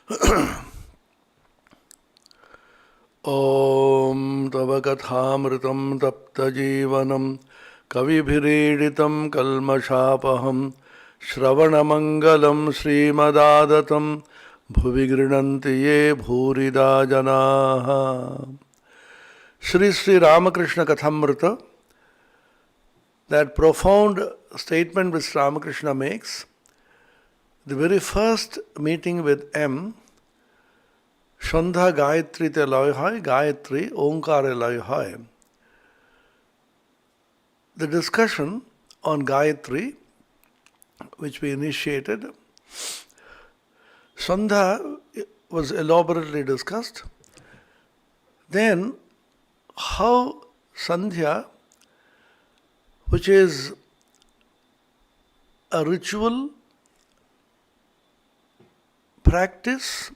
Om Tava Kathamritam Tapta Jivanam Kavibhireeditam Kalmashapaham Shravanamangalam Srimadaadatam Bhuvi Grinanti Ye Bhurida Janaha. Sri Sri Ramakrishna Kathamrita, that profound statement which Ramakrishna makes, the very first meeting with M, Shandha Gayatri te loy hai, Gayatri Onkare loy hai. The discussion on Gayatri, which we initiated, Shandha was elaborately discussed. Then, how Sandhya, which is a ritual practice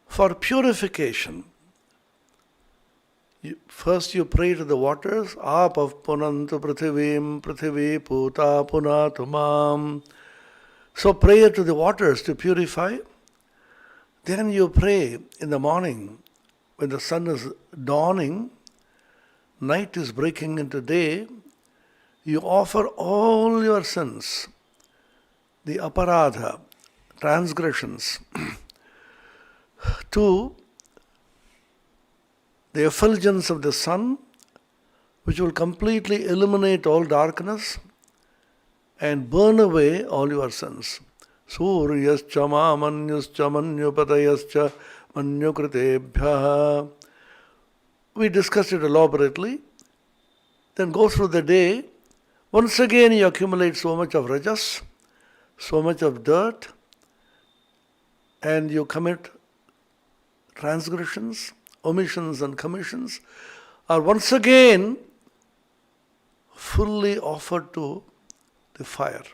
for purification. First you pray to the waters, Apav punantu prithivim prithivi puta punatumam. So prayer to the waters to purify. Then you pray in the morning when the sun is dawning, night is breaking into day, you offer all your sins, the aparadha, transgressions, to the effulgence of the sun, which will completely eliminate all darkness and burn away all your sins. Suryascha manyascha manyupadayascha manyukritebhyaha. We discussed it elaborately. Then go through the day. Once again you accumulate so much of rajas, so much of dirt, and you commit transgressions, omissions and commissions, are once again fully offered to the fire.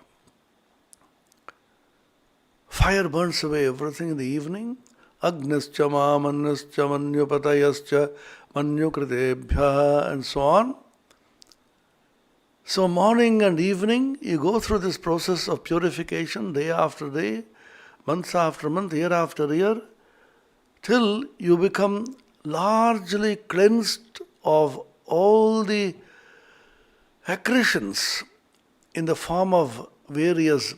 Fire burns away everything in the evening. Agnischa manyascha manyupatayascha manyukritebhyaha, and so on. So morning and evening you go through this process of purification day after day, month after month, year after year, till you become largely cleansed of all the accretions in the form of various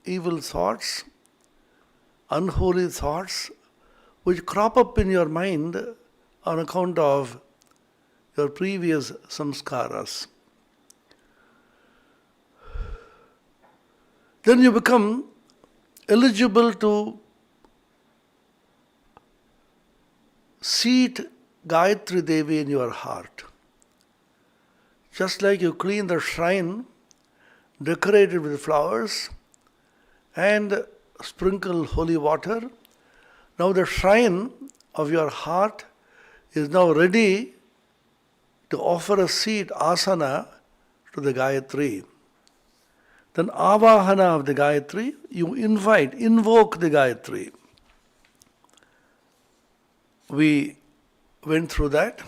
evil thoughts, unholy thoughts, which crop up in your mind on account of your previous samskaras. Then you become eligible to seat Gayatri Devi in your heart. Just like you clean the shrine, decorate it with flowers, and sprinkle holy water, now the shrine of your heart is now ready to offer a seat, asana, to the Gayatri. Then avahana of the Gayatri, you invoke the Gayatri. We went through that.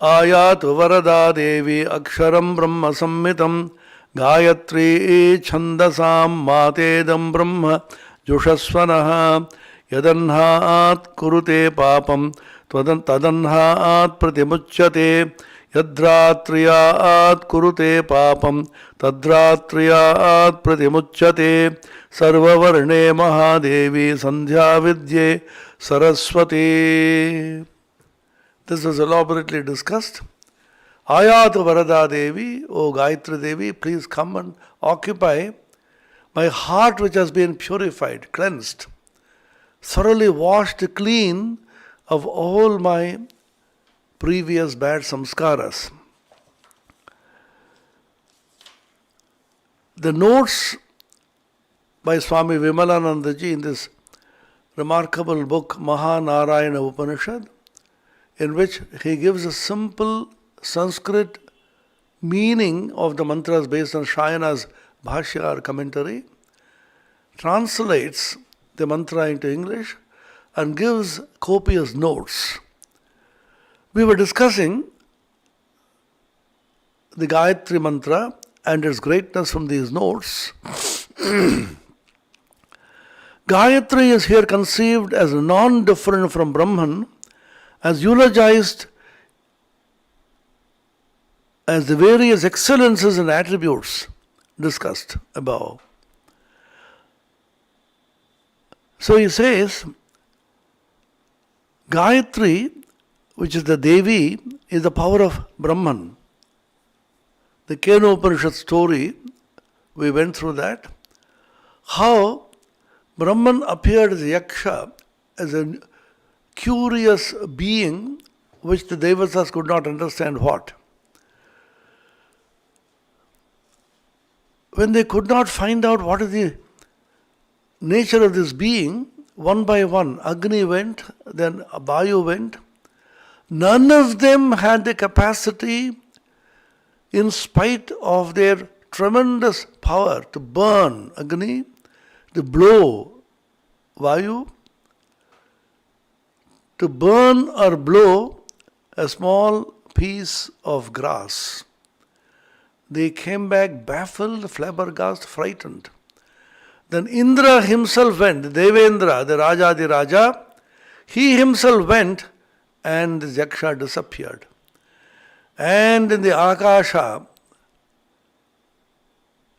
Ayatu varada devi aksharam brahma sammitam Gayatri chandasam matedam brahma jushasvanaha yadanhaat kurute papam tadanhaat pratimuchyate yadratriyaat kurute papam tadratriyaat pratimuchyate sarvavarne mahadevi sandhya vidye saraswati. This was elaborately discussed. Ayatu Varada Devi, O Gayatri Devi, please come and occupy my heart which has been purified, cleansed, thoroughly washed clean of all my previous bad samskaras. The notes by Swami Vimalanandaji in this remarkable book Mahanarayana Upanishad, in which he gives a simple Sanskrit meaning of the mantras based on Shayana's Bhashya or commentary, translates the mantra into English and gives copious notes. We were discussing the Gayatri mantra and its greatness from these notes. Gayatri is here conceived as non-different from Brahman, as eulogized as the various excellences and attributes discussed above. So he says, Gayatri, which is the Devi, is the power of Brahman. The Kena Upanishad story, we went through that. How Brahman appeared as a Yaksha, as a curious being which the Devatas could not understand what. When they could not find out what is the nature of this being, one by one, Agni went, then Vayu went. None of them had the capacity, in spite of their tremendous power, to burn Agni, to blow Vayu, to burn or blow a small piece of grass. They came back baffled, flabbergasted, frightened. Then Indra himself went, Devendra, the Raja, he himself went and the Yaksha disappeared. And in the Akasha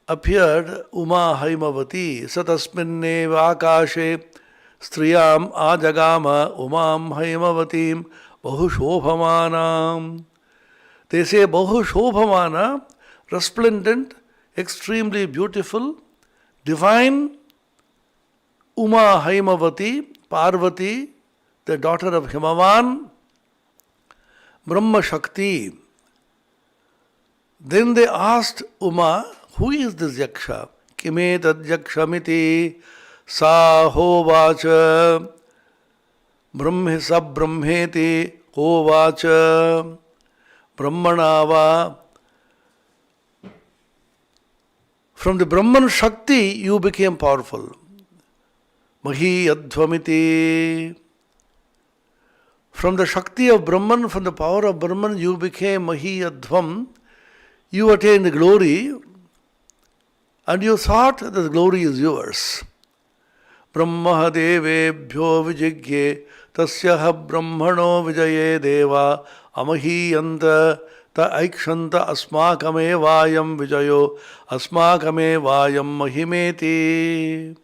appeared Uma Haimavati, Satasminneva Akashe Striyam Ajagama Umam Haimavatim Bahushobhamanam. They say Bahushobhamana, resplendent, extremely beautiful, divine Uma Haimavati, Parvati, the daughter of Himavan, Brahma Shakti. Then they asked Uma, who is this Yaksha? Kime tad Yakshamiti sa hovacha brahme sab brahmeti hovacha brahmanava. From the Brahman Shakti you became powerful. Mahi advamiti. From the Shakti of Brahman, from the power of Brahman, you became Mahi Advam. You attained glory, and you thought that the glory is yours. Brahma devebhyo vijigye tasyaha brahmano vijaye deva amahiyanta ta aikshanta asmakame vayam vijayo asmakame vayam mahimeti.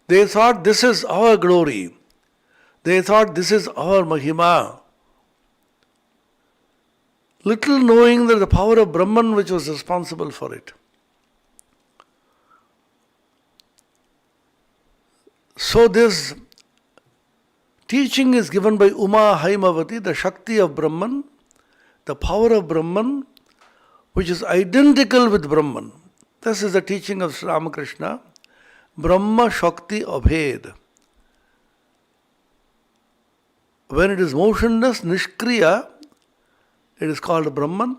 They thought this is our glory. They thought this is our Mahima. Little knowing that the power of Brahman which was responsible for it. So this teaching is given by Uma Haimavati, the Shakti of Brahman, the power of Brahman, which is identical with Brahman. This is the teaching of Sri Ramakrishna. Brahma Shakti Abhed. When it is motionless, Nishkriya, it is called Brahman.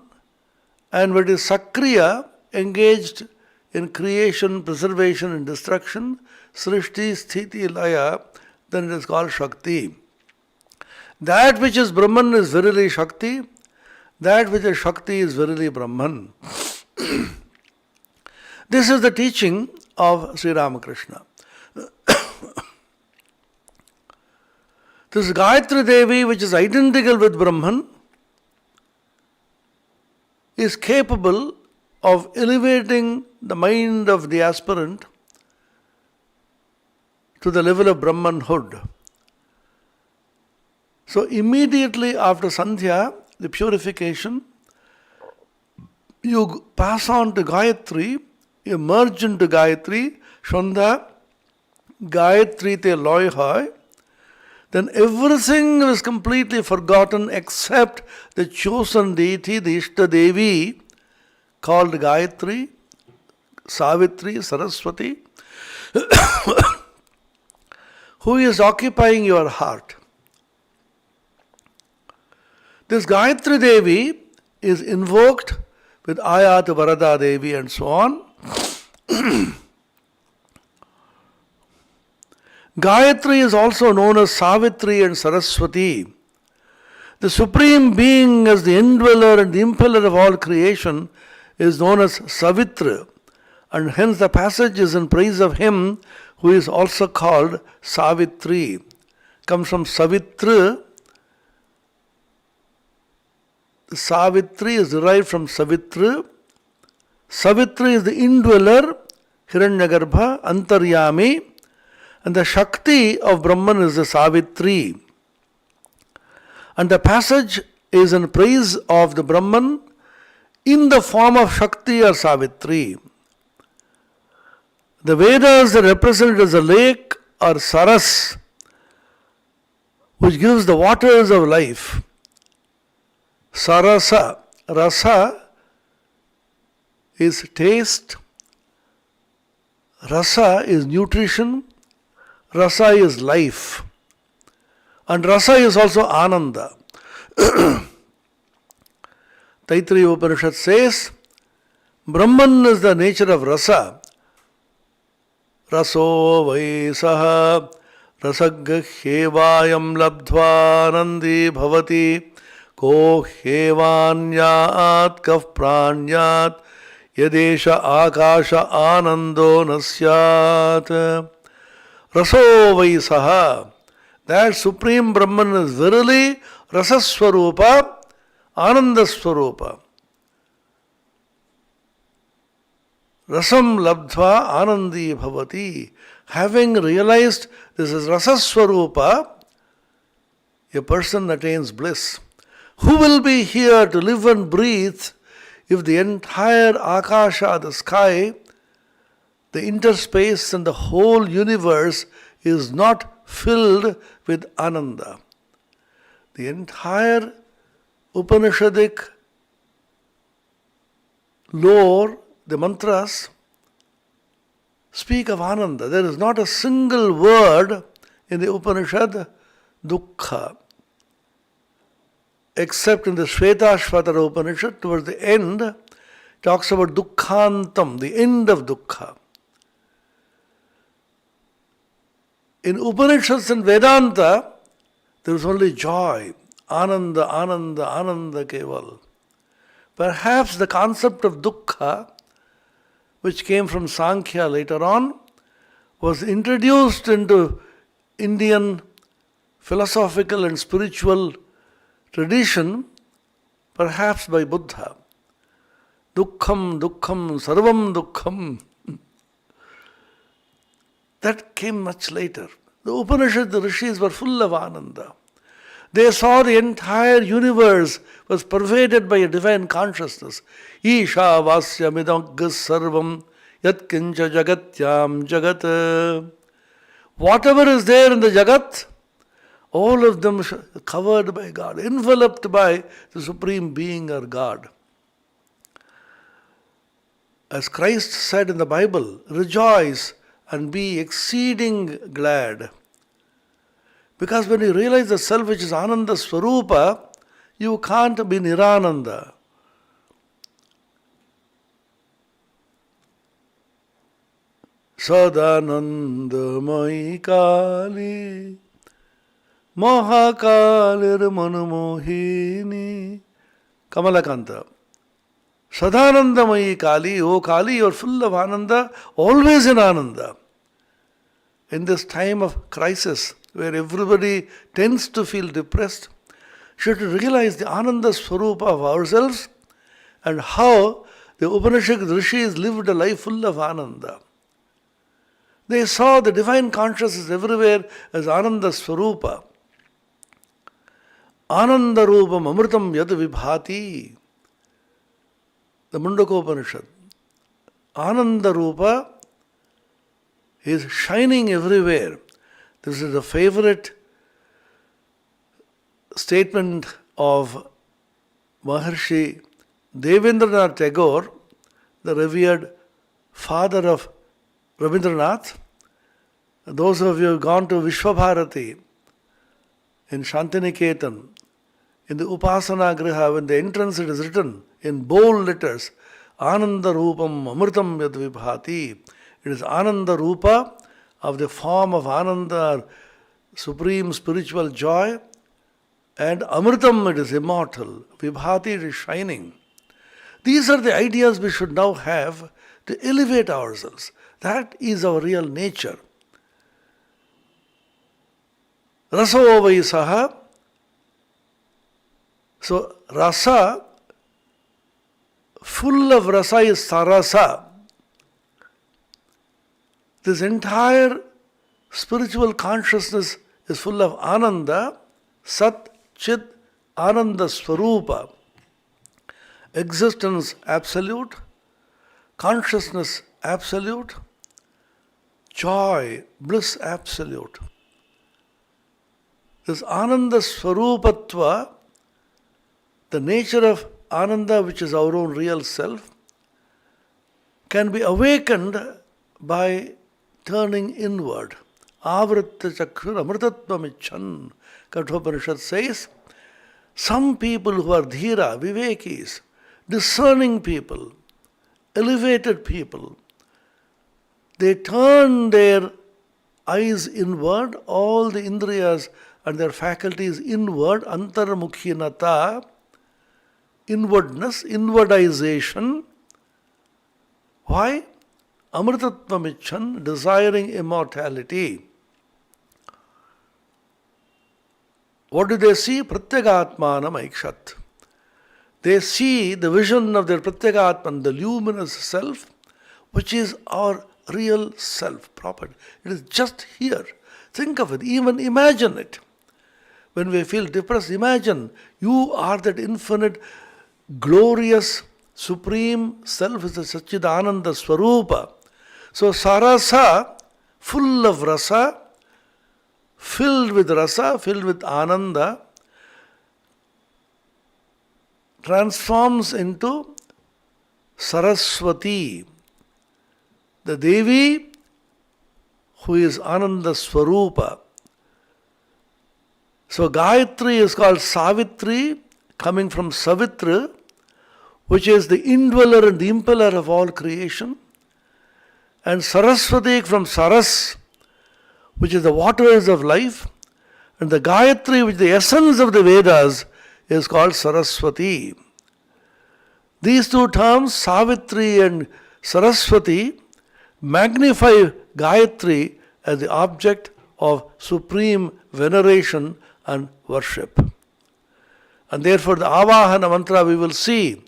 And when it is Sakriya, engaged in creation, preservation and destruction, Srishti, Sthiti, Laya, then it is called Shakti. That which is Brahman is verily Shakti. That which is Shakti is verily Brahman. This is the teaching of Sri Ramakrishna. This Gayatri Devi, which is identical with Brahman, is capable of elevating the mind of the aspirant to the level of Brahmanhood. So immediately after Sandhya, the purification, you pass on to Gayatri, you merge into Gayatri, Shanda, Gayatri te loy hai. Then everything is completely forgotten except the chosen deity, the Ishta Devi, called Gayatri, Savitri, Saraswati, who is occupying your heart. This Gayatri Devi is invoked with Ayat Varada Devi and so on. Gayatri is also known as Savitri and Saraswati. The Supreme Being as the indweller and the impeller of all creation is known as Savitra, And hence the passage is in praise of him who is also called Savitri. Comes from Savitra. Savitri is derived from Savitra. Savitri is the indweller, Hiranyagarbha, Antaryami, and the Shakti of Brahman is the Savitri. And the passage is in praise of the Brahman in the form of Shakti or Savitri. The Vedas are represented as a lake or Saras, which gives the waters of life. Sarasa, rasa is taste, rasa is nutrition, rasa is life, and rasa is also ananda. Taittiriya Upanishad says, Brahman is the nature of rasa. Raso vai saha rasagga hevayam labdhva nandi bhavati ko hevanyat kaf pranyat yadesha akasha anando nasyat. Raso vai saha. That Supreme Brahman is verily Rasaswarupa, Anandaswarupa. Rasam labdhva anandi bhavati. Having realized this is Rasaswarupa, a person attains bliss. Who will be here to live and breathe if the entire Akasha, the sky, the interspace and the whole universe is not filled with Ananda? The entire Upanishadic lore, the mantras, speak of Ananda. There is not a single word in the Upanishad, Dukkha, except in the Shvetashvatara Upanishad, towards the end, talks about Dukkhantam, the end of Dukkha. In Upanishads and Vedanta, there is only joy, Ananda, Ananda, Ananda Keval. Perhaps the concept of Dukkha, which came from Sankhya later on, was introduced into Indian philosophical and spiritual tradition, perhaps by Buddha. Dukkham, dukkham, sarvam dukkham. That came much later. The Upanishad, the rishis were full of Ananda. They saw the entire universe was pervaded by a divine consciousness. Isha vasya midaggas sarvam yat kincha jagatyam jagat. Whatever is there in the jagat, all of them covered by God, enveloped by the Supreme Being or God. As Christ said in the Bible, rejoice and be exceeding glad. Because when you realize the self which is Ananda Swarupa, you can't be Nirananda. Sadanandamai Kali Mahakalir Manumohini. Kamalakanta. Sadanandamai Kali, O Kali, you are full of Ananda, always in Ananda. In this time of crisis, where everybody tends to feel depressed, should realize the Ananda Swarupa of ourselves and how the Upanishad Rishis lived a life full of Ananda. They saw the divine consciousness everywhere as Ananda Swarupa. Ananda Rupam Amritam Yad Vibhati. The Mundaka Upanishad. Ananda Rupa is shining everywhere. This is a favorite statement of Maharshi Devendranath Tagore, the revered father of Rabindranath. Those of you who have gone to Vishwabharati in Shantiniketan, in the Upasana Griha, when the entrance it is written in bold letters, Ananda Rupam Amritam Yad Vibhati. It is Ananda Rupa of the form of Ananda, supreme spiritual joy, and Amritam, it is immortal. Vibhati, it is shining. These are the ideas we should now have to elevate ourselves. That is our real nature. Raso vai saha. So rasa, full of rasa is sarasa. This entire spiritual consciousness is full of ananda, sat, chit, ananda swarupa. Existence absolute, consciousness absolute, joy, bliss absolute. This ananda swarupatva, the nature of ananda, which is our own real self, can be awakened by turning inward. Avritta chakshur amritatvam icchan. Kathopanishad says, some people who are dhira, vivekis, discerning people, elevated people, they turn their eyes inward, all the indriyas and their faculties inward, antarmukhinata, inwardness, inwardization. Why? Amritatvam icchan, desiring immortality. What do they see? Pratyagatmanam aikshat. They see the vision of their Pratyagatman, the luminous self, which is our real self, proper. It is just here. Think of it, even imagine it. When we feel depressed, imagine you are that infinite, glorious, supreme self, is the Satchidananda Swarupa. So sarasa, full of rasa, filled with ananda, transforms into Saraswati, the Devi who is Ananda Swarupa. So Gayatri is called Savitri, coming from Savitra, which is the indweller and the impeller of all creation, and Saraswati from Saras, which is the waters of life, and the Gayatri, which is the essence of the Vedas, is called Saraswati. These two terms, Savitri and Saraswati, magnify Gayatri as the object of supreme veneration and worship. And therefore the Avahana mantra we will see,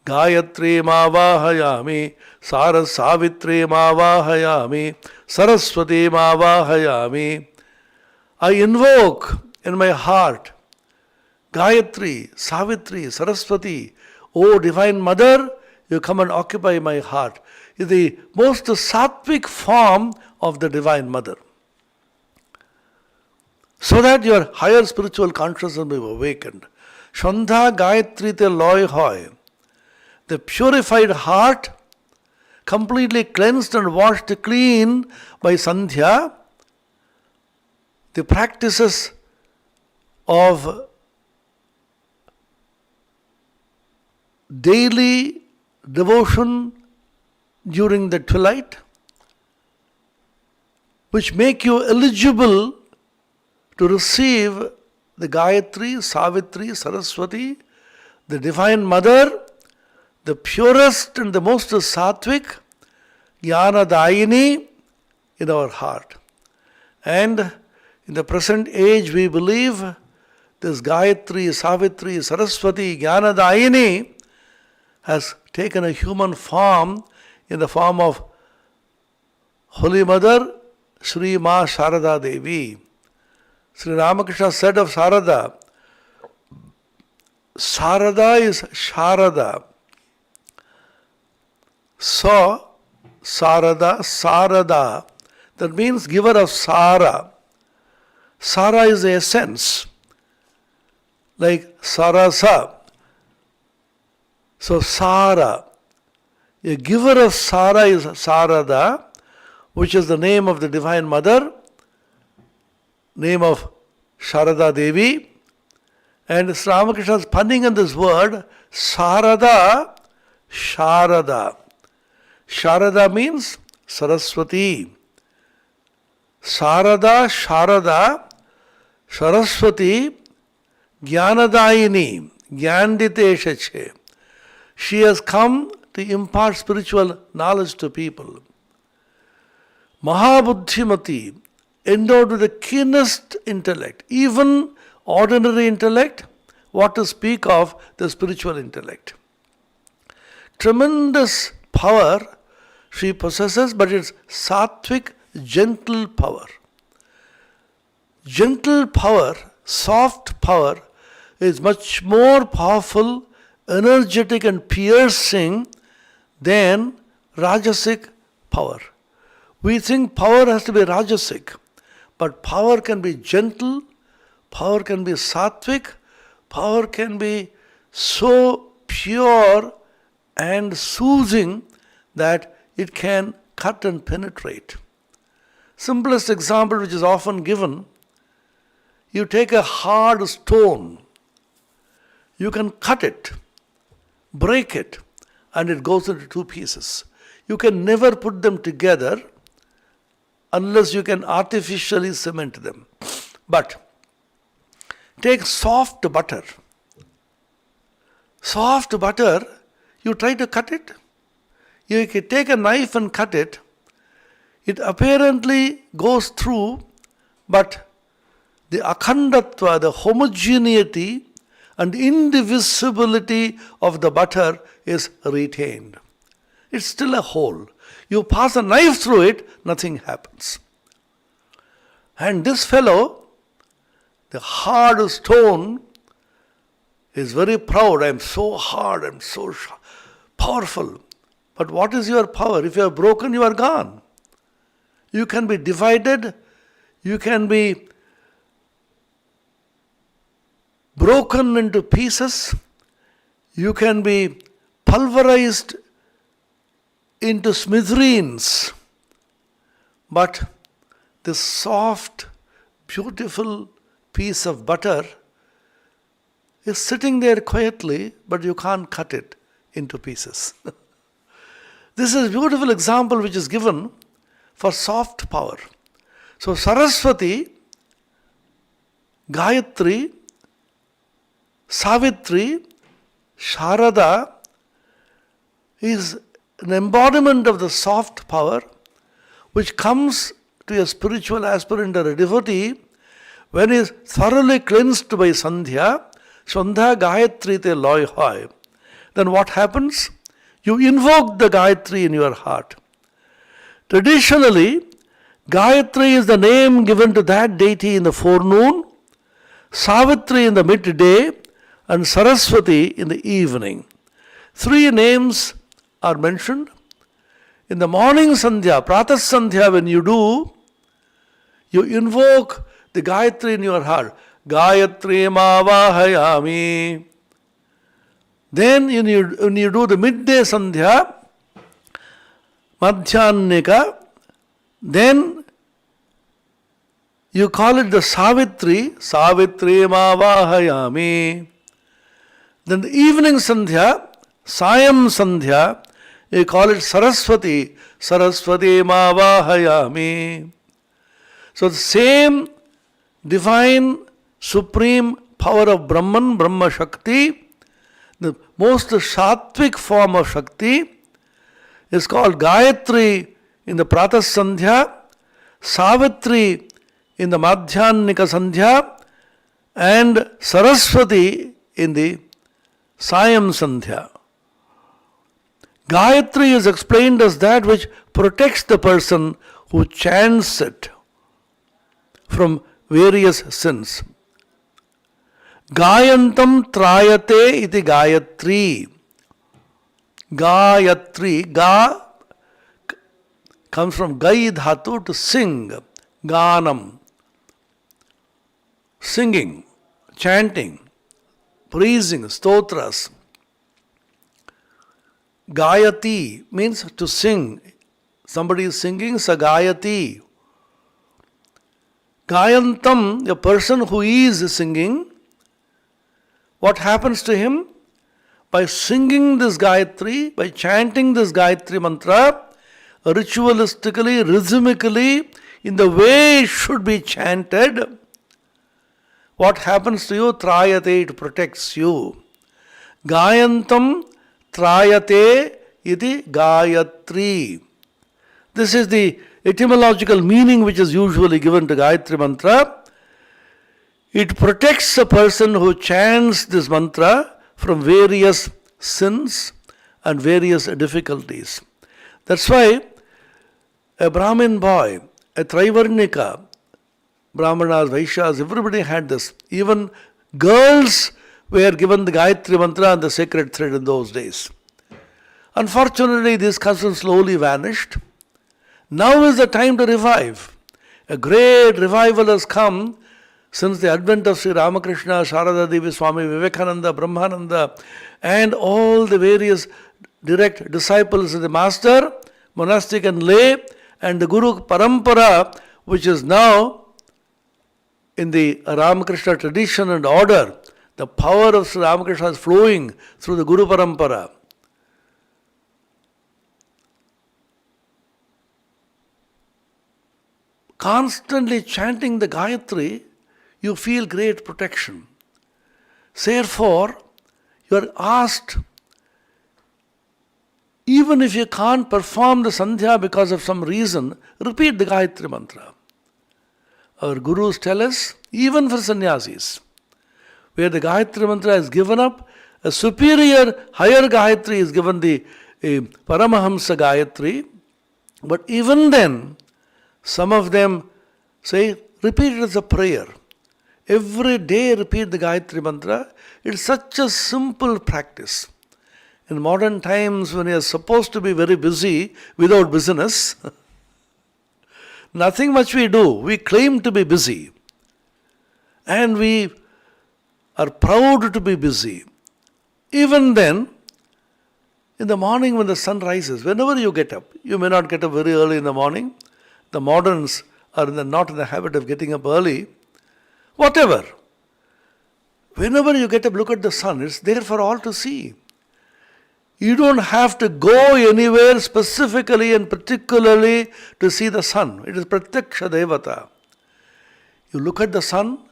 Gayatri mavahayami, Saras Savitri mavahayami, Saraswati mavahayami. I invoke in my heart Gayatri, Savitri, Saraswati. O Divine Mother, you come and occupy my heart. Is the most sattvic form of the Divine Mother. So that your higher spiritual consciousness will be awakened. Shandha Gayatri te loy hoy. The purified heart, completely cleansed and washed clean by Sandhya, the practices of daily devotion during the twilight, which make you eligible to receive the Gayatri, Savitri, Saraswati, the Divine Mother, the purest and the most sattvic, Jnana Dayini in our heart. And in the present age we believe this Gayatri, Savitri, Saraswati, Jnana Dayini has taken a human form in the form of Holy Mother, Sri Ma Sharada Devi. Sri Ramakrishna said of Sarada, Sarada is Sharada. So, Sarada, Sarada, that means giver of Sara. Sara is the essence, like Sarasa. So, Sara, a giver of Sara is Sarada, which is the name of the Divine Mother, name of Sharada Devi. And Sri Ramakrishna is punning on this word, Sarada, Sharada. Sharada means Saraswati. Sarada, Sharada, Saraswati, Jnanadayini, Jnanditeshache. She has come to impart spiritual knowledge to people. Mahabuddhimati, endowed with the keenest intellect, even ordinary intellect, what to speak of the spiritual intellect. Tremendous power she possesses, but it's sattvic, gentle power. Gentle power, soft power, is much more powerful, energetic and piercing than rajasic power. We think power has to be rajasic, but power can be gentle, power can be sattvic, power can be so pure and soothing that it can cut and penetrate. Simplest example which is often given, you take a hard stone, you can cut it, break it, and it goes into two pieces. You can never put them together unless you can artificially cement them. But take soft butter. Soft butter, you try to cut it. You can take a knife and cut it. It apparently goes through, but the akhandatva, the homogeneity and indivisibility of the butter is retained. It's still a hole. You pass a knife through it, nothing happens. And this fellow, the hard stone, is very proud. I am so hard, I am so powerful. But what is your power? If you are broken, you are gone. You can be divided, you can be broken into pieces, you can be pulverized into smithereens. But this soft, beautiful piece of butter is sitting there quietly, but you can't cut it into pieces. This is a beautiful example which is given for soft power. So Saraswati, Gayatri, Savitri, Sharada is an embodiment of the soft power which comes to a spiritual aspirant or a devotee when he is thoroughly cleansed by Sandhya, Sandhya Gayatri te loy hoy. Then what happens? You invoke the Gayatri in your heart. Traditionally, Gayatri is the name given to that deity in the forenoon, Savitri in the midday, and Saraswati in the evening. Three names are mentioned. In the morning Sandhya, Pratas Sandhya, when you do, you invoke the Gayatri in your heart. Gayatri mavahayami. Then when you do the midday Sandhya, Madhyanika, then you call it the Savitri, Savitri mavahayami. Then the evening Sandhya, Sayam Sandhya, you call it Saraswati, Saraswati mavahayami. So the same divine, supreme power of Brahman, Brahma Shakti, the most sattvic form of Shakti, is called Gayatri in the Pratas Sandhya, Savitri in the Madhyanika Sandhya, and Saraswati in the Sayam Sandhya. Gayatri is explained as that which protects the person who chants it from various sins. Gayantam trayate iti Gayatri. Gayatri, Ga comes from Gai dhatu, to sing, Ganam. Singing, chanting, praising, stotras. Gayati means to sing. Somebody is singing, Sagayati. Gayantam, a person who is singing, what happens to him? By singing this Gayatri, by chanting this Gayatri mantra, ritualistically, rhythmically, in the way it should be chanted, what happens to you? Trayate, it protects you. Gayantam trayate iti Gayatri. This is the etymological meaning which is usually given to Gayatri mantra. It protects a person who chants this mantra from various sins and various difficulties. That's why a Brahmin boy, a Trivarnika, Brahmanas, Vaishyas, everybody had this. Even girls were given the Gayatri mantra and the sacred thread in those days. Unfortunately, this custom slowly vanished. Now is the time to revive. A great revival has come since the advent of Sri Ramakrishna, Sharada Devi, Swami Vivekananda, Brahmananda, and all the various direct disciples of the Master, monastic and lay, and the Guru Parampara, which is now in the Ramakrishna tradition and order. The power of Sri Ramakrishna is flowing through the Guru Parampara. Constantly chanting the Gayatri, you feel great protection. Therefore, you are asked, even if you can't perform the Sandhya because of some reason, repeat the Gayatri mantra. Our gurus tell us, even for sannyasis, where the Gayatri mantra is given up, a superior, higher Gayatri is given, the Paramahamsa Gayatri. But even then, some of them say, repeat it as a prayer. Every day repeat the Gayatri mantra. It's such a simple practice. In modern times, when you are supposed to be very busy without business, nothing much we do. We claim to be busy. And we are proud to be busy. Even then, in the morning when the sun rises, whenever you get up, you may not get up very early in the morning. The moderns are not in the habit of getting up early. Whatever. Whenever you get up, look at the sun. It's there for all to see. You don't have to go anywhere specifically and particularly to see the sun. It is Pratyaksha Devata. You look at the sun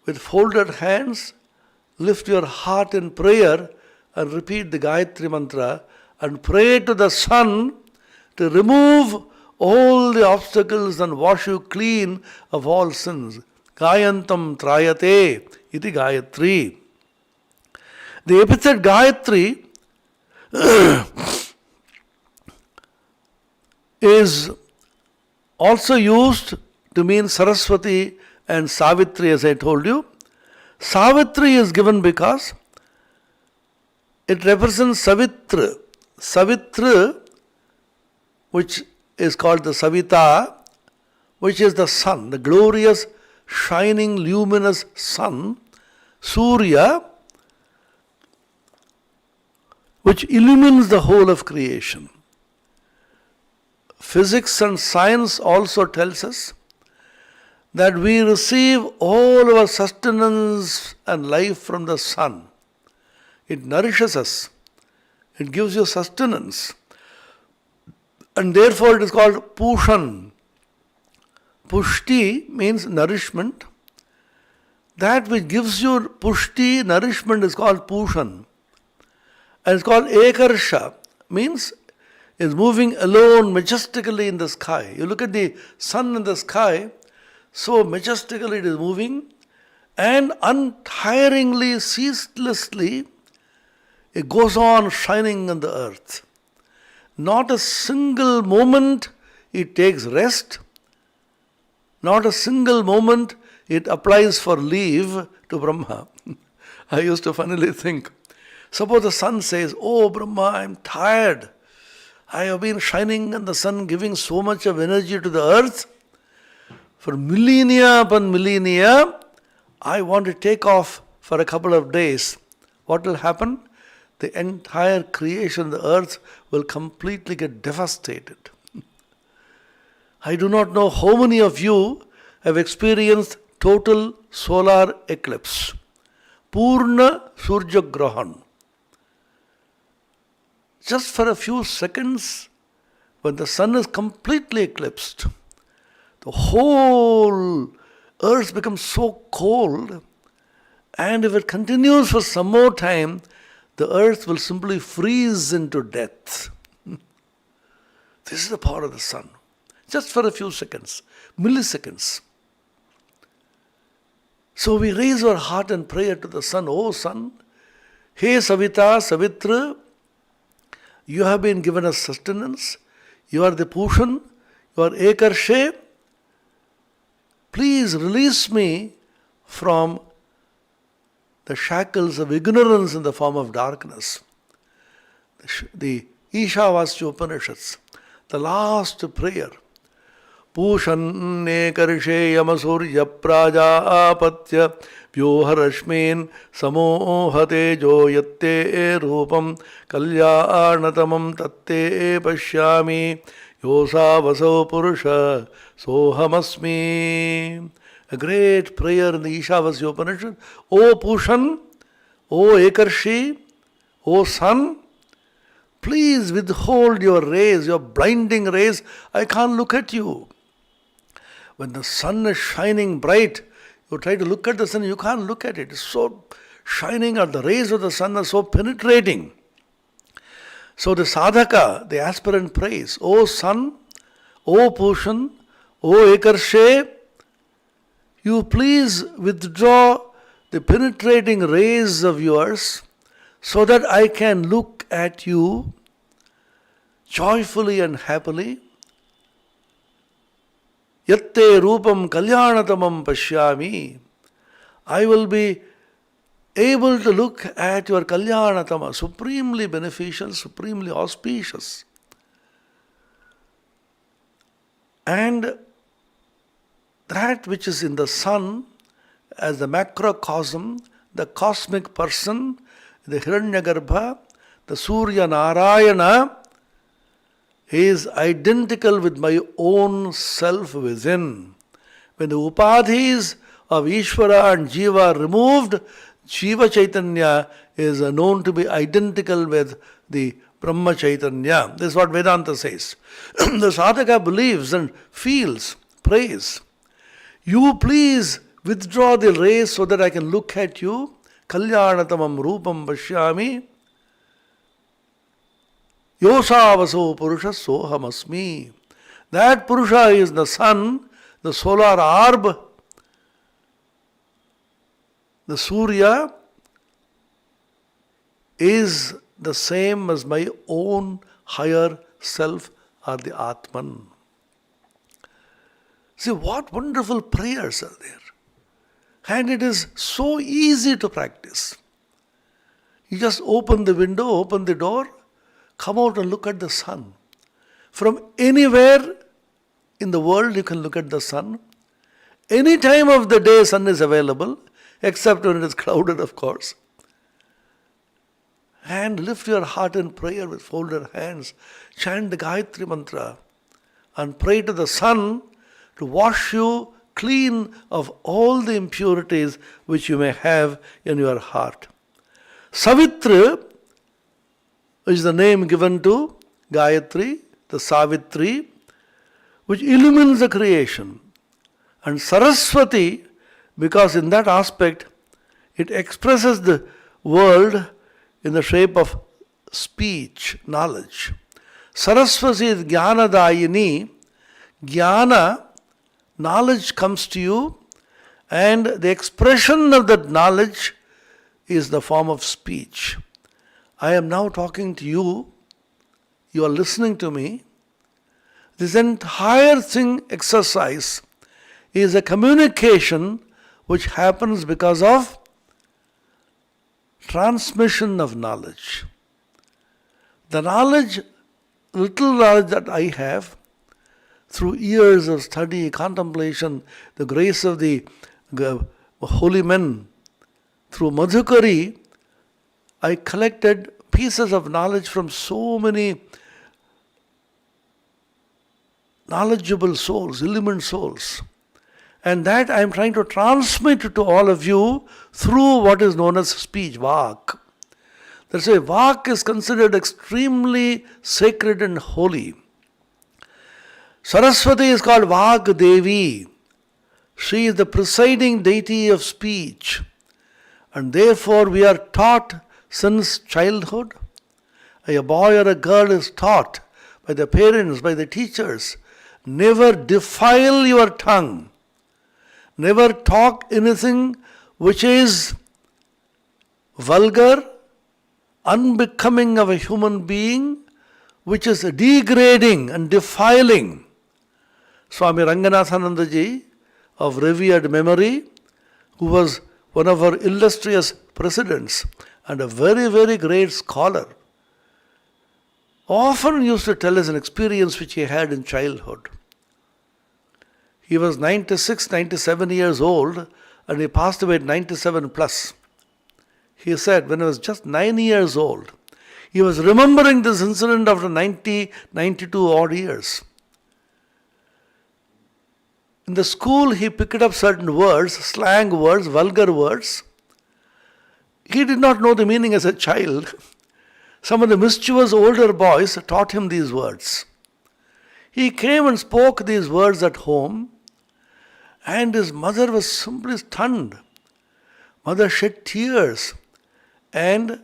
with folded hands, lift your heart in prayer and repeat the Gayatri mantra and pray to the sun to remove all the obstacles and wash you clean of all sins. Gayantam trayate iti Gayatri. The epithet Gayatri is also used to mean Saraswati and Savitri, as I told you. Savitri is given because it represents Savitra. Savitra, which is called the Savita, which is the sun, the glorious, shining, luminous sun, Surya, which illumines the whole of creation. Physics and science also tells us that we receive all our sustenance and life from the sun. It nourishes us. It gives you sustenance. And therefore it is called Pushan. Pushti means nourishment. That which gives you Pushti, nourishment, is called Pushan. And it's called Ekarsha, means is moving alone majestically in the sky. You look at the sun in the sky, so majestically it is moving, and untiringly, ceaselessly, it goes on shining on the earth. Not a single moment it takes rest. Not a single moment it applies for leave to Brahma. I used to funnily think, suppose the sun says, "Oh Brahma, I am tired. I have been shining in the sun, giving so much of energy to the earth. For millennia upon millennia, I want to take off for a couple of days." What will happen? The entire creation, the earth, will completely get devastated. I do not know how many of you have experienced total solar eclipse. Purna Surya Grahan. Just for a few seconds, when the sun is completely eclipsed, the whole earth becomes so cold, and if it continues for some more time, the earth will simply freeze into death. This is the power of the sun. Just for a few seconds, milliseconds. So we raise our heart and prayer to the sun. Oh sun, hey Savita, Savitra, you have been given us sustenance. You are the Pushan, you are Ekarshe. Please release me from the shackles of ignorance in the form of darkness. The Ishavasya Upanishads, the last prayer. Pushan Ekarshe Yamasurya Prajapatya Vyoharashmin Samohate Joyatte Rupam Kalyanatamam Tatte Pashyami Yosa Vaso Purusha Sohamasmi. A great prayer in the Ishavasya Upanishad. O Pushan, O Ekarshi, O sun, please withhold your rays, your blinding rays. I can't look at you. When the sun is shining bright, you try to look at the sun, you can't look at it. It's so shining, or the rays of the sun are so penetrating. So the sadhaka, the aspirant prays, O sun, O Pushan, O Ekarshe, you please withdraw the penetrating rays of yours so that I can look at you joyfully and happily. Yatte rupam kalyanatamam pashyami. I will be able to look at your kalyanatama, supremely beneficial, supremely auspicious. And that which is in the sun as the macrocosm, the cosmic person, the Hiranyagarbha, the Surya Narayana, is identical with my own self within. When the upadhis of Ishvara and Jiva are removed, Jiva Chaitanya is known to be identical with the Brahma Chaitanya. This is what Vedanta says. The sadhaka believes and feels, prays. You please withdraw the rays so that I can look at you. Kalyanatamam rupam pashyami. Yosavaso Purusha Sohamasmi. That Purusha is the sun, the solar orb, the Surya is the same as my own higher self or the Atman. See what wonderful prayers are there. And it is so easy to practice. You just open the window, open the door, come out and look at the sun. From anywhere in the world you can look at the sun. Any time of the day sun is available, except when it is crowded, of course. And lift your heart in prayer with folded hands. Chant the Gayatri Mantra and pray to the sun to wash you clean of all the impurities which you may have in your heart. Savitra is the name given to Gayatri, the Savitri, which illumines the creation. And Saraswati, because in that aspect it expresses the world in the shape of speech, knowledge. Saraswati is Jnana Dayini. Jnana, knowledge comes to you, and the expression of that knowledge is the form of speech. I am now talking to you, you are listening to me. This entire exercise is a communication which happens because of transmission of knowledge. The knowledge, little knowledge that I have, through years of study, contemplation, the grace of the holy men, through Madhukari, I collected pieces of knowledge from so many knowledgeable souls, illumined souls. And that I am trying to transmit to all of you through what is known as speech, Vak. That's why Vak is considered extremely sacred and holy. Saraswati is called Vak Devi. She is the presiding deity of speech. And therefore we are taught since childhood. A boy or a girl is taught by the parents, by the teachers, never defile your tongue. Never talk anything which is vulgar, unbecoming of a human being, which is degrading and defiling. Swami Ranganathanandaji of revered memory, who was one of our illustrious presidents and a very, very great scholar, often used to tell us an experience which he had in childhood. He was 96, 97 years old and he passed away at 97 plus. He said when he was just 9 years old, he was remembering this incident after 90, 92 odd years. In the school, he picked up certain words, slang words, vulgar words. He did not know the meaning as a child. Some of the mischievous older boys taught him these words. He came and spoke these words at home, and his mother was simply stunned. Mother shed tears, and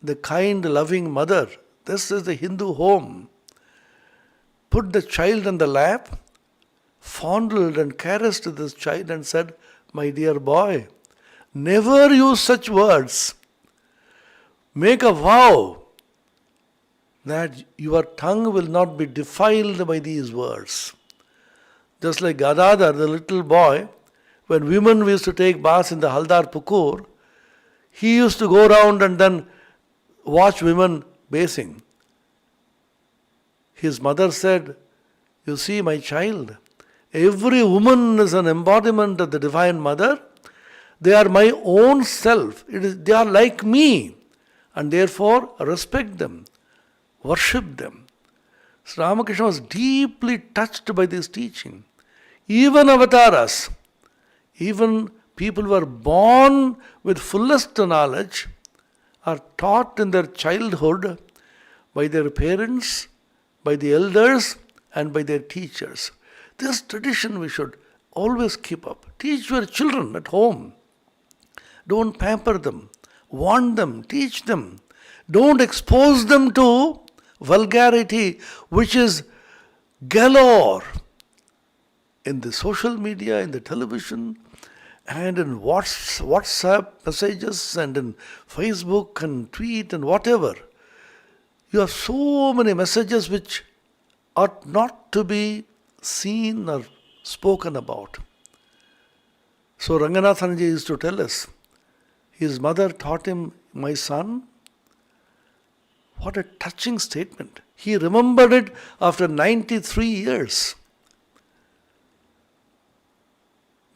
the kind, loving mother, this is the Hindu home, put the child on the lap, fondled and caressed this child and said, "My dear boy, never use such words. Make a vow that your tongue will not be defiled by these words." Just like Gadadhar, the little boy, when women used to take baths in the Haldar Pukur, he used to go around and then watch women bathing. His mother said, "You see, my child, every woman is an embodiment of the Divine Mother. They are my own self. They are like me. And therefore, respect them, worship them." So Ramakrishna was deeply touched by this teaching. Even avatars, even people who are born with fullest knowledge, are taught in their childhood by their parents, by the elders, and by their teachers. This tradition we should always keep up. Teach your children at home. Don't pamper them. Warn them. Teach them. Don't expose them to vulgarity, which is galore in the social media, in the television, and in WhatsApp messages, and in Facebook and tweet and whatever. You have so many messages which ought not to be seen or spoken about. So Ranganathanji used to tell us, his mother taught him, "My son," what a touching statement. He remembered it after 93 years.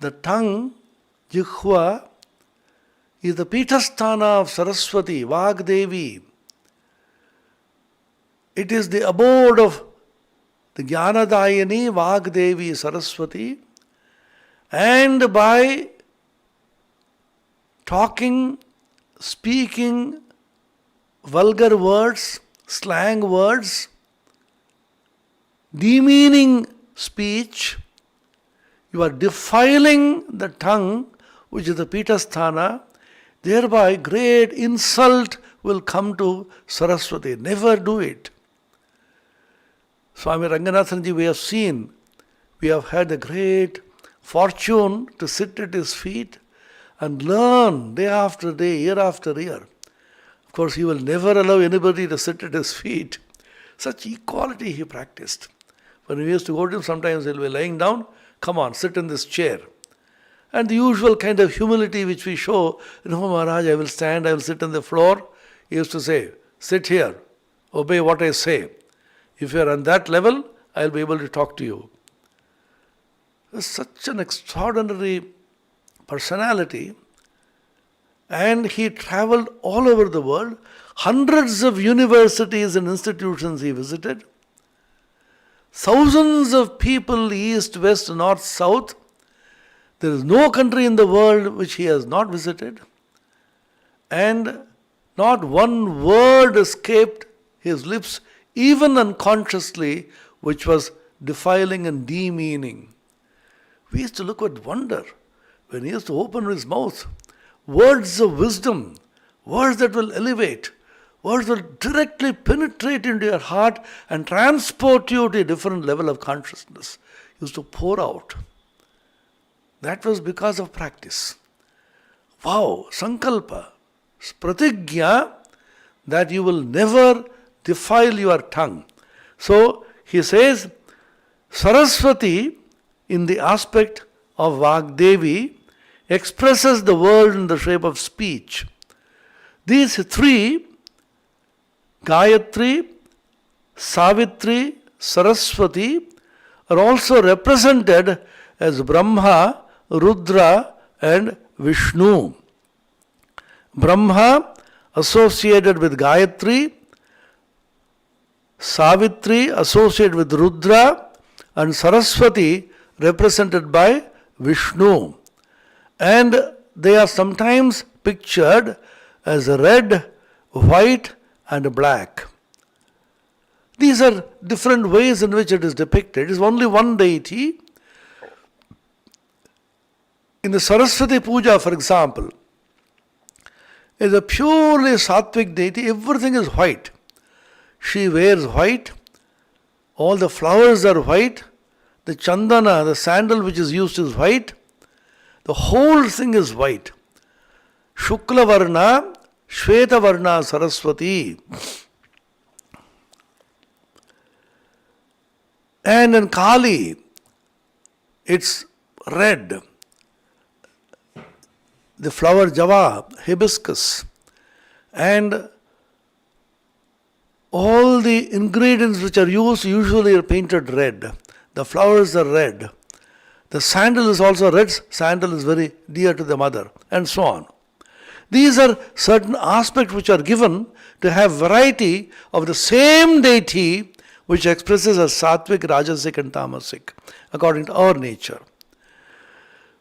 The tongue, Jikhva, is the Peethasthana of Saraswati, Vagdevi. It is the abode of the Jnanadayini, Vagdevi, Saraswati. And by talking, speaking vulgar words, slang words, demeaning speech, you are defiling the tongue, which is the Peethasthana. Thereby great insult will come to Saraswati. Never do it. Swami Ranganathanji, we have seen, we have had a great fortune to sit at his feet and learn day after day, year after year. Of course, he will never allow anybody to sit at his feet. Such equality he practiced. When we used to go to him, sometimes he'll be lying down, "Come on, sit in this chair." And the usual kind of humility which we show, "No, Maharaj, I will stand, I will sit on the floor." He used to say, "Sit here, obey what I say. If you are on that level, I will be able to talk to you." Such an extraordinary personality. And he traveled all over the world. Hundreds of universities and institutions he visited. Thousands of people, east, west, north, south. There is no country in the world which he has not visited. And not one word escaped his lips, even unconsciously, which was defiling and demeaning. We used to look with wonder when he used to open his mouth. Words of wisdom, words that will elevate, words will directly penetrate into your heart and transport you to a different level of consciousness. Used to pour out. That was because of practice. Vow, sankalpa, pratigya, that you will never defile your tongue. So he says, Saraswati, in the aspect of Vagdevi, expresses the world in the shape of speech. These three, Gayatri, Savitri, Saraswati, are also represented as Brahma, Rudra and Vishnu. Brahma associated with Gayatri, Savitri associated with Rudra, and Saraswati represented by Vishnu. And they are sometimes pictured as red, white and black. These are different ways in which it is depicted. It is only one deity. In the Saraswati Puja, for example, is a purely sattvic deity. Everything is white. She wears white. All the flowers are white. The chandana, the sandal which is used is white. The whole thing is white. Shukla Varna, Shweta Varna Saraswati. And in Kali, it's red. The flower java, hibiscus. And all the ingredients which are used usually are painted red. The flowers are red. The sandal is also red. Sandal is very dear to the mother, and so on. These are certain aspects which are given to have variety of the same deity which expresses as sattvic, rajasic and tamasic according to our nature.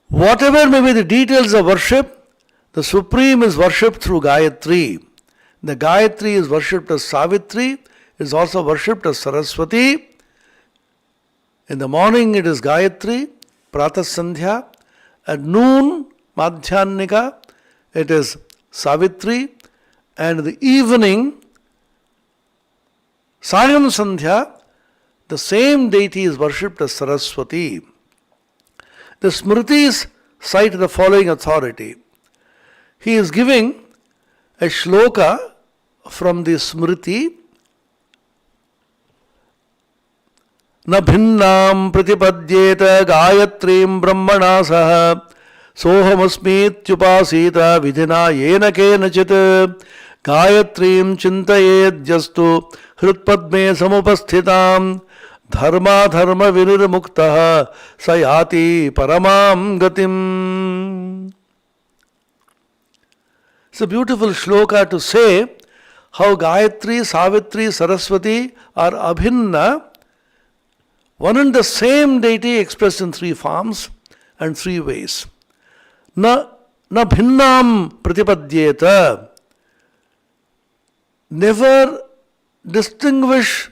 Whatever may be the details of worship, the Supreme is worshipped through Gayatri. The Gayatri is worshipped as Savitri, is also worshipped as Saraswati. In the morning it is Gayatri, Pratah Sandhya. At noon, Madhyanika, it is Savitri. And in the evening, Sayam Sandhya, the same deity is worshipped as Saraswati. The Smritis cite the following authority. He is giving a shloka from the Smriti. न भिन्नां प्रतिपद्येत गायत्रीं ब्रह्मणा सह सोऽहमस्मीत्युपासीत विधिना येन केनचित् गायत्रीं चिन्तयेद्यस्तु हृत्पद्मे समुपस्थितां धर्माधर्म विनिर्मुक्तः स याति परमां गतिम्. It's a beautiful shloka to say how Gayatri, Savitri, Saraswati are abhinna, one and the same deity expressed in three forms and three ways. Na bhinnam pratipadyeta. Never distinguish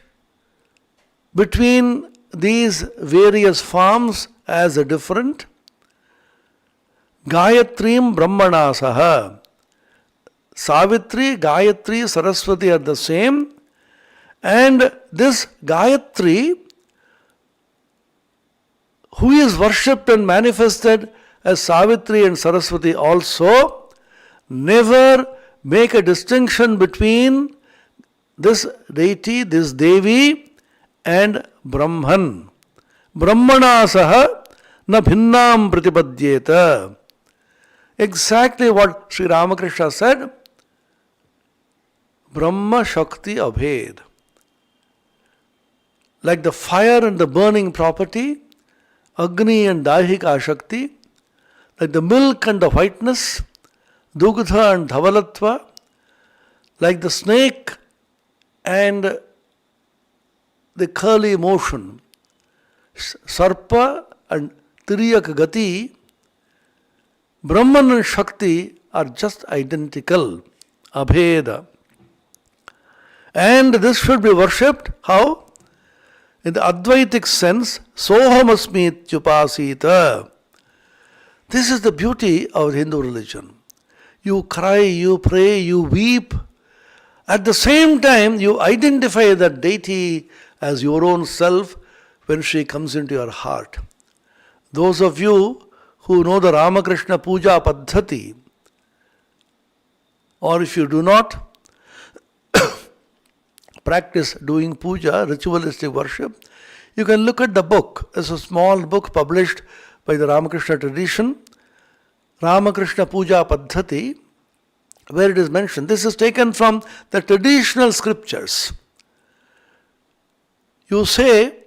between these various forms as a different. Gayatrim brahmana saha. Savitri, Gayatri, Saraswati are the same. And this Gayatri, who is worshipped and manifested as Savitri and Saraswati also, never make a distinction between this deity, this Devi and Brahman. Brahmana saha na bhinnam pratipadyeta. Exactly what Sri Ramakrishna said, Brahma Shakti Abhed. Like the fire and the burning property, Agni and Dahika Shakti, like the milk and the whiteness, Dugdha and Dhavalatva, like the snake and the curly motion, Sarpa and Tiriyak Gati, Brahman and Shakti are just identical, Abheda. And this should be worshipped, how? In the Advaitic sense, Sohamasmityupasita. This is the beauty of Hindu religion. You cry, you pray, you weep. At the same time, you identify that deity as your own self when she comes into your heart. Those of you who know the Ramakrishna Puja Paddhati, or if you do not practice doing puja, ritualistic worship, you can look at the book. It's a small book published by the Ramakrishna tradition, Ramakrishna Puja Paddhati, where it is mentioned. This is taken from the traditional scriptures. You say,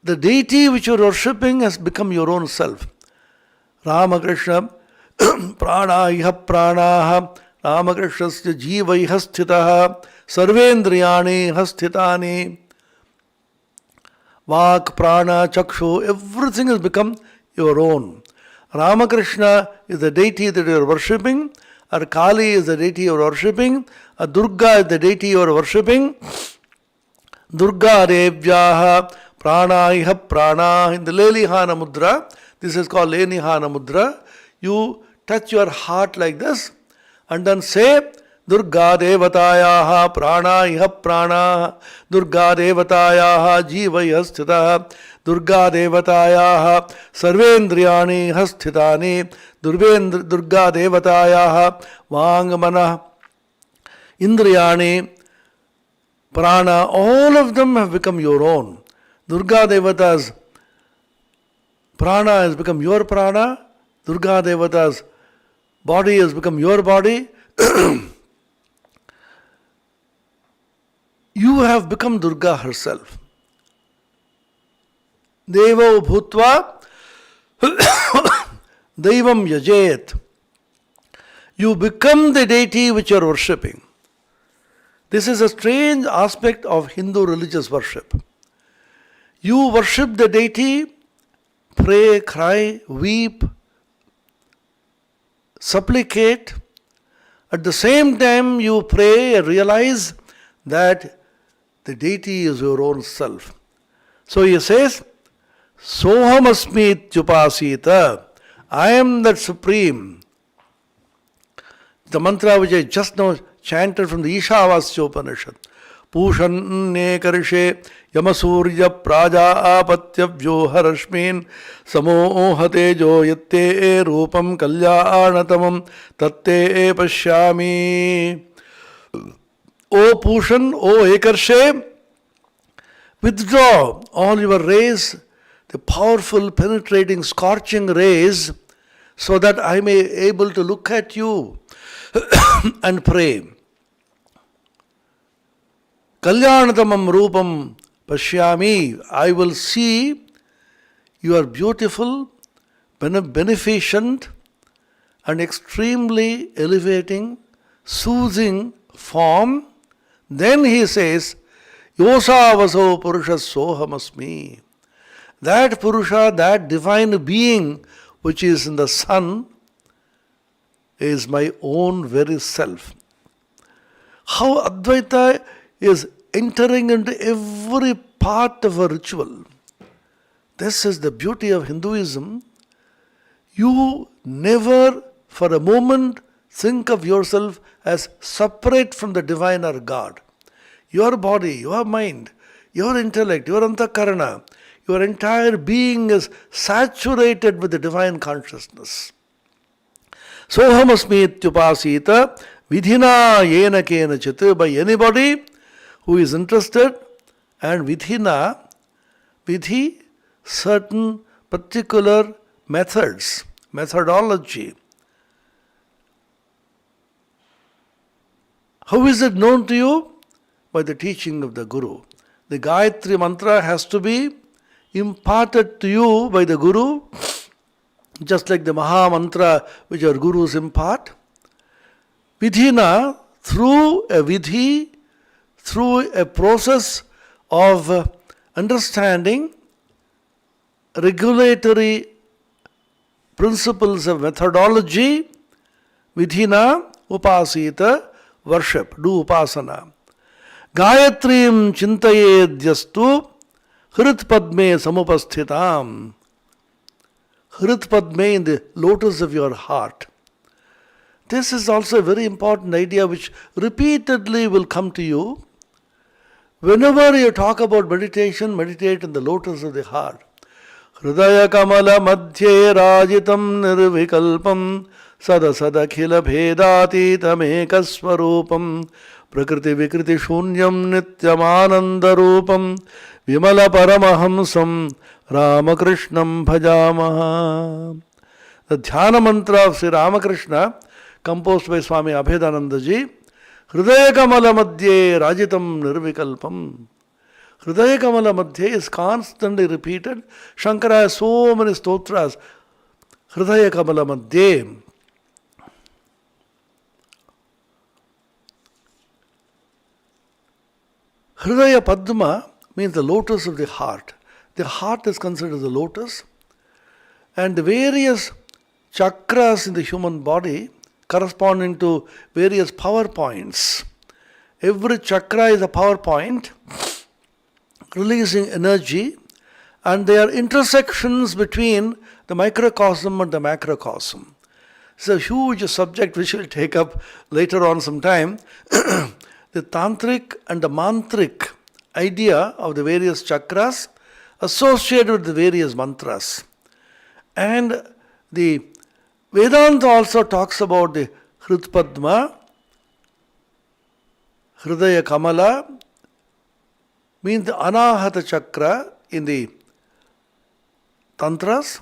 the deity which you are worshipping has become your own self. Ramakrishna prana iha pranaha Ramakrishna jiva iha sthitaha sarvendriyani hastitani vak prana chakshu, everything has become your own. Ramakrishna is the deity that you are worshipping, or Kali is the deity you are worshipping, or Durga is the deity you are worshipping. Durga Devyaha Prana Iha Prana. In the Lelihana Mudra, this is called Lenihana Mudra. You touch your heart like this and then say, Durga Devatayaha Prana Iha Prana. Durga Devatayaha Jiva Iha Sthitaha. Durga Devatayaha Sarvendriyani Hastitani. Durga Devatayaha Vangamana Indriyani Prana. All of them have become your own. Durga Devata's prana has become your prana. Durga Devata's body has become your body. You have become Durga herself. Devo bhutva Devam yajet. You become the deity which you are worshipping. This is a strange aspect of Hindu religious worship. You worship the deity, pray, cry, weep, supplicate. At the same time, you pray and realize that the deity is your own self. So he says, Soham asmi tyupasita. I am that supreme. The mantra which I just now chanted from the Ishavasya Upanishad. Pushanne karishe Yamasurya praja apatya vyoharashmin samohate jo yatte rupam kalyanatamam tatte pashyami. O Pushan, O Ekarshe, withdraw all your rays, the powerful, penetrating, scorching rays, so that I may be able to look at you and pray. Kalyanatamam rupam pashyami. I will see your beautiful, beneficent, and extremely elevating, soothing form. Then he says, Yosavaso Purusha Sohamasmi. That Purusha, that divine being which is in the sun, is my own very self. How Advaita is entering into every part of a ritual. This is the beauty of Hinduism. You never for a moment think of yourself as separate from the divine or God. Your body, your mind, your intellect, your antakarana, your entire being is saturated with the divine consciousness. Sohamasmi ityupasita vidhina yena kenachit. By anybody who is interested, and vidhina, vidhi, certain particular methods, methodology. How is it known to you? By the teaching of the Guru. The Gayatri mantra has to be imparted to you by the Guru, just like the Maha mantra which our Gurus impart. Vidhina, through a vidhi, through a process of understanding regulatory principles of methodology, vidhina, upasita, worship, do upasana. Gayatrim chintayedyastu hritpadme samupasthitam. Hritpadme, in the lotus of your heart. This is also a very important idea which repeatedly will come to you. Whenever you talk about meditation, meditate in the lotus of the heart. Hridaya kamala madhye rajitam nirvikalpam sada khila bhedatitam ekasvarupam prakriti vikriti shunyam nityam anandarupam vimala paramahamsam Ramakrishnam bhajamaha. The dhyana mantra of Sri Ramakrishna, composed by Swami Abhedanandaji, Hridaya kamala madhye rajitam nirvikalpam. Hridaya kamala madhye is constantly repeated. Shankara has so many stotras. Hridaya kamala madhye. Hridaya Padma means the lotus of the heart. The heart is considered the lotus, and the various chakras in the human body corresponding to various power points. Every chakra is a power point releasing energy, and there are intersections between the microcosm and the macrocosm. It's a huge subject which we'll take up later on sometime. The tantric and the mantric idea of the various chakras associated with the various mantras. And the Vedanta also talks about the Hritpadma, Hridaya Kamala, means the Anahata Chakra in the Tantras,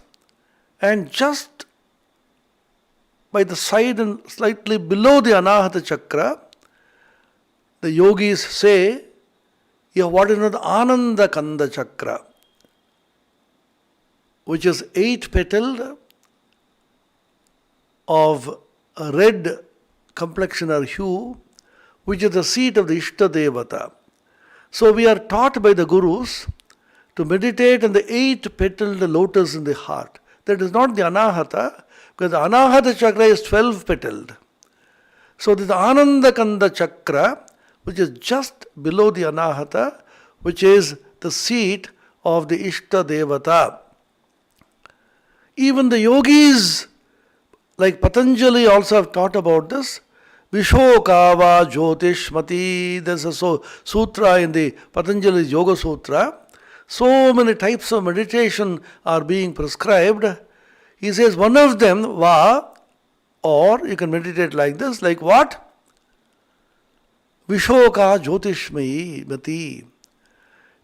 and just by the side and slightly below the Anahata Chakra, the yogis say, you have what is known as Ananda Kanda Chakra, which is 8-petaled of a red complexion or hue, which is the seat of the Ishta Devata. So we are taught by the Gurus to meditate on the 8-petaled lotus in the heart. That is not the Anahata, because the Anahata Chakra is 12-petaled. So this Ananda Kanda Chakra, which is just below the Anahata, which is the seat of the Ishta Devata. Even the yogis like Patanjali also have taught about this. Vishokava Jyotishmati. There's a sutra in the Patanjali's Yoga Sutra. So many types of meditation are being prescribed. He says one of them, Va, or you can meditate like this, like what? Vishoka Jyotishmayi Mati.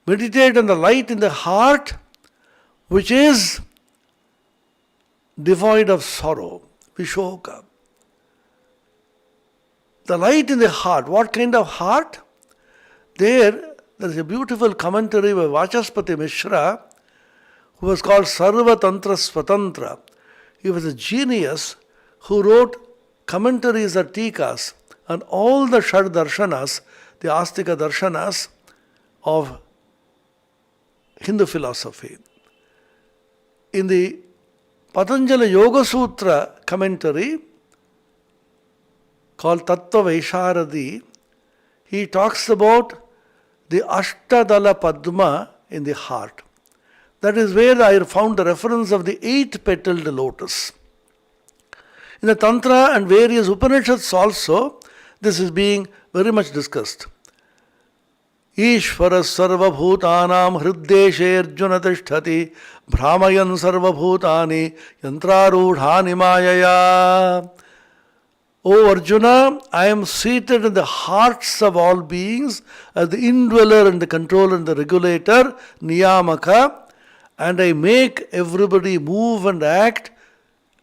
Meditate on the light in the heart, which is devoid of sorrow. Vishoka. The light in the heart. What kind of heart? There is a beautiful commentary by Vachaspati Mishra, who was called Sarva Tantra Swatantra. He was a genius who wrote commentaries or tikas on all the Shad Darshanas, the Astika Darshanas of Hindu philosophy. In the Patanjali Yoga Sutra commentary called Tattva Vaisharadi, he talks about the Ashtadala Padma in the heart. That is where I found the reference of the 8-petaled lotus. In the Tantra and various Upanishads also, this is being very much discussed. Ishvara sarvabhutanam hriddeshe arjuna tishtati brahmayan sarvabhutani yantrarudhani mayaya. O Arjuna, I am seated in the hearts of all beings as the indweller and the controller and the regulator, Niyamaka, and I make everybody move and act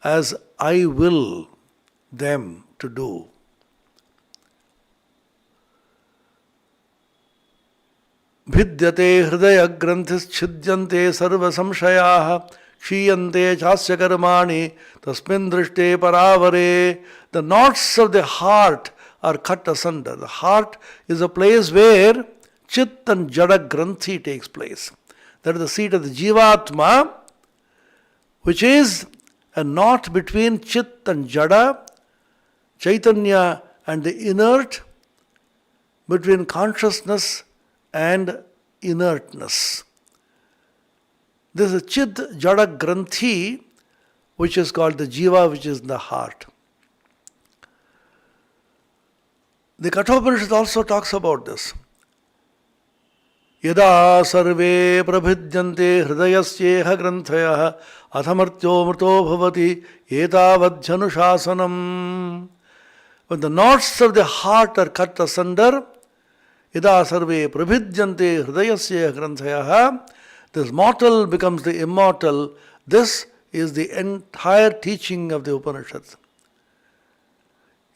as I will them to do. Vidyate hridaya granthis chhidyante sarva samshayaha Kshiyante chasya karmani tasmin drishte paravare. The knots of the heart are cut asunder. The heart is a place where Chit and Jada Granthi takes place. That is the seat of the Jivatma, which is a knot between Chit and Jada, Chaitanya and the inert, between consciousness and inertness. There is a Chit Jada Granthi, which is called the Jiva, which is in the heart. The Kathopanishad also talks about this. Yada sarve prabhidyante hridayasyeha granthayah athamartyo mrto bhavati etavadhyanushasanam. When the knots of the heart are cut asunder, yada sarve prabhidyante hridayasyeha granthayah, this mortal becomes the immortal. This is the entire teaching of the Upanishads.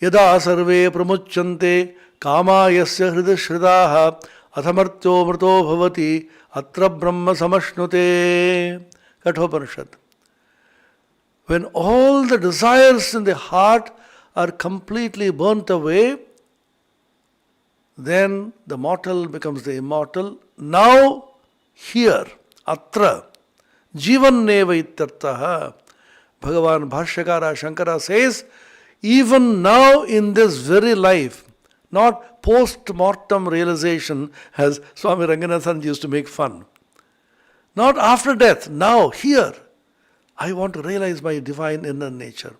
Yada sarve pramuchyante kama yasya hridashridaha athamartyo mrto bhavati atra brahma samashnute. Kathopanishad. When all the desires in the heart are completely burnt away, then the mortal becomes the immortal. Now, here, atra, jivanneva ityartaha. Bhagavan Bhashyakara Shankara says, even now in this very life, not post-mortem realization, as Swami Ranganathan used to make fun. Not after death, now, here, I want to realize my divine inner nature.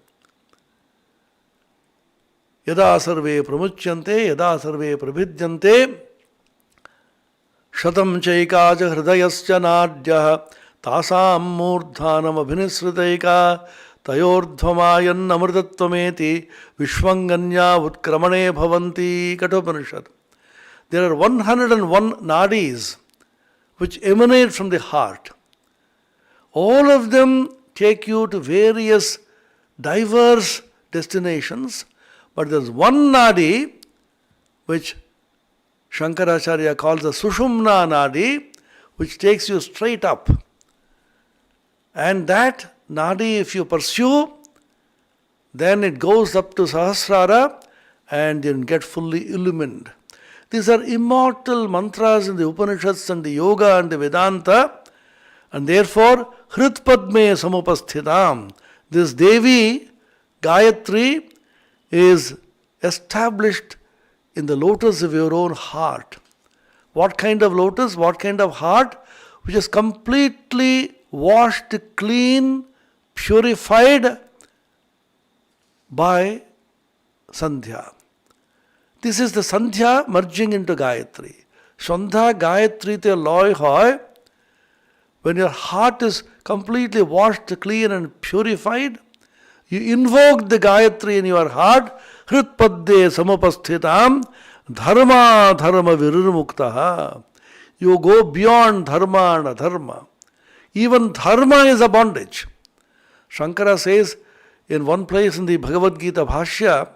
Yada sarve pramuchyante, yada sarve prabhidyante, shatam chaikaja hridayascha nadya, tasam murdhanam abhinisritaika, tayordhvamayan amritatvameti, vishwanganya utkramane bhavanti. Kathopanishad. There are 101 nadis which emanate from the heart. All of them take you to various diverse destinations, but there is one nadi which Shankaracharya calls the Sushumna nadi, which takes you straight up. And that nadi, if you pursue, then it goes up to Sahasrara and you get fully illumined. These are immortal mantras in the Upanishads and the Yoga and the Vedanta, and therefore Hritpadme Samupasthitam. This Devi, Gayatri, is established in the lotus of your own heart. What kind of lotus? What kind of heart? Which is completely washed clean, purified by Sandhya. This is the Sandhya merging into Gayatri. Sandhya Gayatri te loy hoy. When your heart is completely washed clean and purified, you invoke the Gayatri in your heart. Hritpadde samupasthitam dharma dharma virirmuktaha. You go beyond dharma and adharma. Even dharma is a bondage. Shankara says in one place in the Bhagavad Gita Bhashya,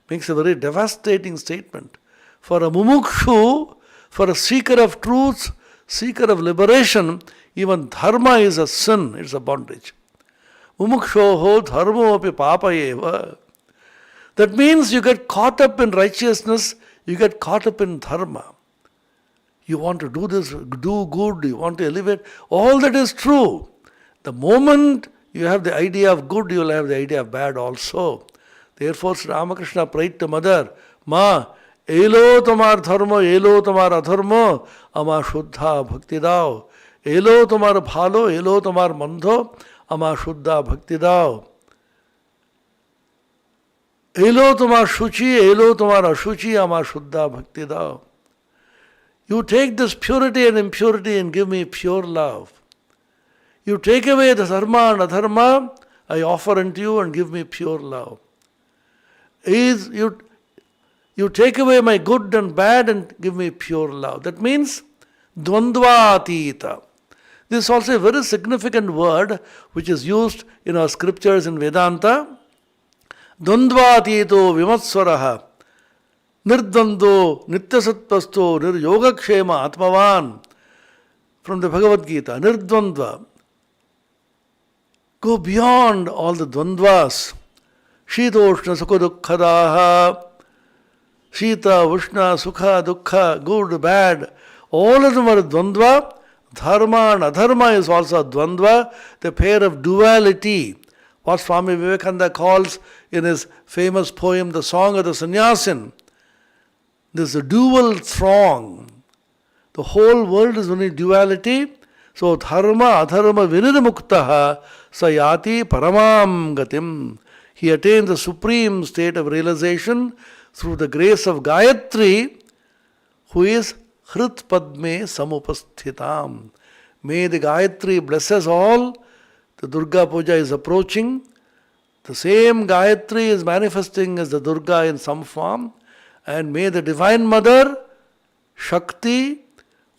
makes a very devastating statement. For a mumukshu, for a seeker of truth, seeker of liberation, even dharma is a sin, it's a bondage. Mumukshoho dharmo api papayeva. That means you get caught up in righteousness, you get caught up in dharma. You want to do this, do good, you want to elevate. All that is true. The moment you have the idea of good, you will have the idea of bad also. Therefore, Sri Ramakrishna prayed to Mother, Ma, elo tomar dharma, elo tomar adharma, ama shuddha bhakti dao. Elo tomar bhalo, elo tomar mandho, ama shuddha bhakti dao. Elo tomar shuchi, elo tomar ashuchi, ama shuddha bhakti dao. You take this purity and impurity and give me pure love. You take away the dharma and adharma, I offer unto you and give me pure love. You take away my good and bad and give me pure love. That means dvandvatita. This is also a very significant word which is used in our scriptures in Vedanta. Dvandvatito vimatsvaraha nirdvando nityasatpasto niryogakshema atmavan. From the Bhagavad Gita, nirdvandva. Go beyond all the dvandvas. Shitoshna sukha dukkhadaha. Shita, Ushna, Sukha, Dukkha, good, bad. All of them are dvandva. Dharma and adharma is also dvandva, the pair of duality. What Swami Vivekananda calls in his famous poem, The Song of the Sannyasin. This is a dual throng. The whole world is only duality. So dharma, adharma, virirmuktaha sayati paramam gatim. He attains the supreme state of realization through the grace of Gayatri, who is Hrit Padme Samupasthitam. May the Gayatri bless us all. The Durga Puja is approaching. The same Gayatri is manifesting as the Durga in some form. And may the Divine Mother, Shakti,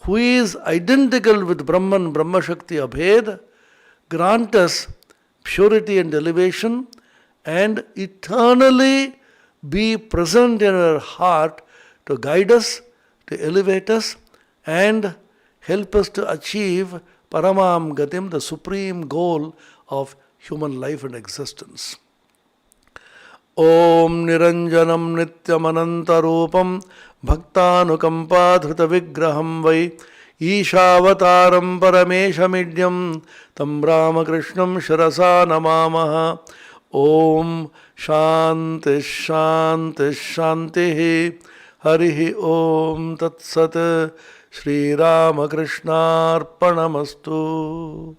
who is identical with Brahman, Brahma Shakti Abhed, grant us purity and elevation and eternally be present in our heart to guide us, to elevate us and help us to achieve Paramam Gatim, the supreme goal of human life and existence. Om Niranjanam Nityamanantarupam Bhaktanukampadhrita Vigraham Vai Ishavataram Parameshamidyam Tam Ramakrishnam Shirasa Namamaha. Om Shanti Shanti Shanti Harihi Om Tat Sat Shri Ramakrishna Arpanamastu.